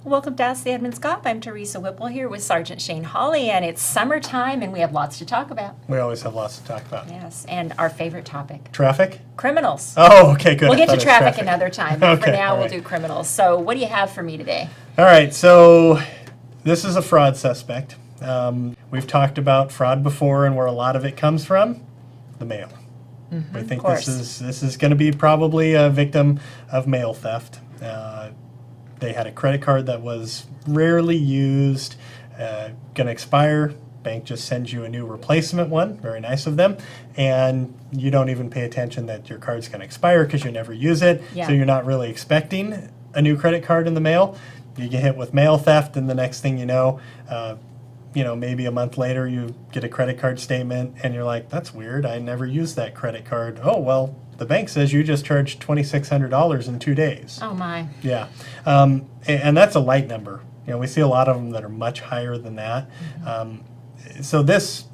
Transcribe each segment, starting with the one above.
Welcome to Ask the Edmonds Cop. I'm Teresa Whipple here with Sergeant Shane Hawley, and it's summertime and we have lots to talk about. We always have lots to talk about. Yes, and our favorite topic. Traffic? Criminals. Oh, okay, good. We'll get I to thought it was traffic another time, but for Okay, now all we'll right. do criminals. So what do you have for me today? All right, so this is a fraud suspect. We've talked about fraud before and where a lot of it comes from, the mail. We think course. this is going to be probably a victim of mail theft. They had a credit card that was rarely used, going to expire. Bank just sends you a new replacement one, very nice of them, and you don't even pay attention that your card's going to expire because you never use it, Yeah. so you're not really expecting a new credit card in the mail. You get hit with mail theft, and the next thing you know, maybe a month later you get a credit card statement, and you're like, that's weird, I never used that credit card. Oh, well, the bank says you just charged $2,600 in 2 days. Oh my. Yeah, and that's a light number. We see a lot of them that are much higher than that. So this,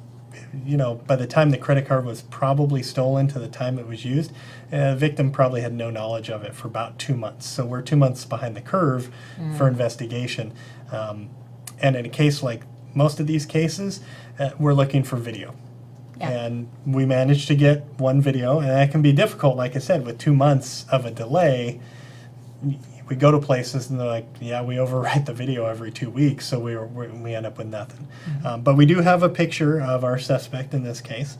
by the time the credit card was probably stolen to the time it was used, the victim probably had no knowledge of it for about 2 months. So we're 2 months behind the curve for investigation. And in a case like most of these cases, we're looking for video. Yeah. And we managed to get one video, and that can be difficult, like I said, with 2 months of a delay. We go to places and they're like, yeah, we overwrite the video every 2 weeks, so we end up with nothing. But we do have a picture of our suspect in this case,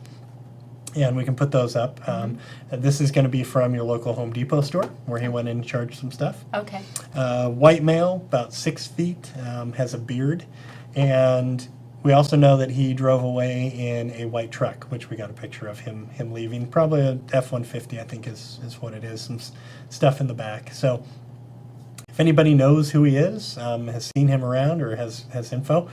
and we can put those up. And this is going to be from your local Home Depot store, where he went in and charged some stuff. Okay. White male, about 6 feet, has a beard, and we also know that he drove away in a white truck, which we got a picture of him leaving. Probably a F-150, I think is what it is, some stuff in the back. So if anybody knows who he is, has seen him around, or has info,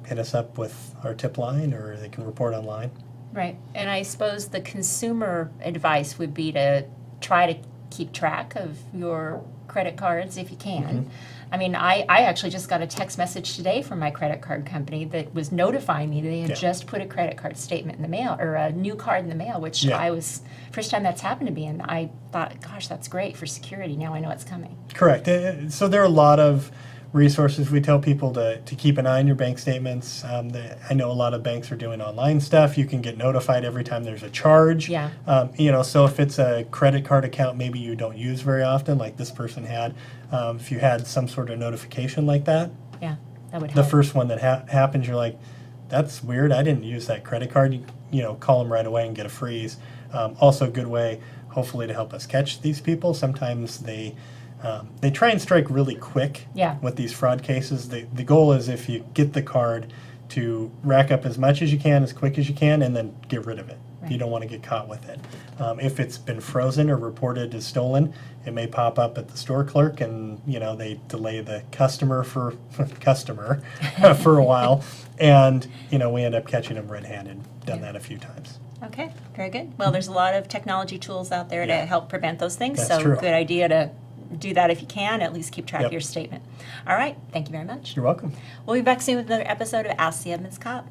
hit us up with our tip line, or they can report online. Right. And I suppose the consumer advice would be to try to keep track of your credit cards if you can. I mean, I actually just got a text message today from my credit card company that was notifying me that they had Yeah. just put a credit card statement in the mail, or a new card in the mail, which Yeah. first time that's happened to me, and I thought, gosh, that's great for security. Now I know it's coming. Correct. So there are a lot of resources. We tell people to keep an eye on your bank statements. I know a lot of banks are doing online stuff. You can get notified every time there's a charge. Yeah. So if it's a credit card account maybe you don't use very often, like this person had, if you had some sort of notification like that, Yeah, that would the help. first one that happens, you're like, that's weird, I didn't use that credit card. Call them right away and get a freeze. Also a good way, hopefully, to help us catch these people. Sometimes they try and strike really quick Yeah. with these fraud cases. The goal is, if you get the card, to rack up as much as you can, as quick as you can, and then get rid of it. Right. You don't want to get caught with it. If it's been frozen or reported as stolen, it may pop up at the store clerk, and they delay the customer for a while, and we end up catching them red-handed. Done that a few times. Okay, very good. Well, there's a lot of technology tools out there to Yeah. help prevent those things. That's So true. good idea to do that if you can, at least keep track Yep. of your statement. All right, thank you very much. You're welcome. We'll be back soon with another episode of Ask the Edmonds Cop.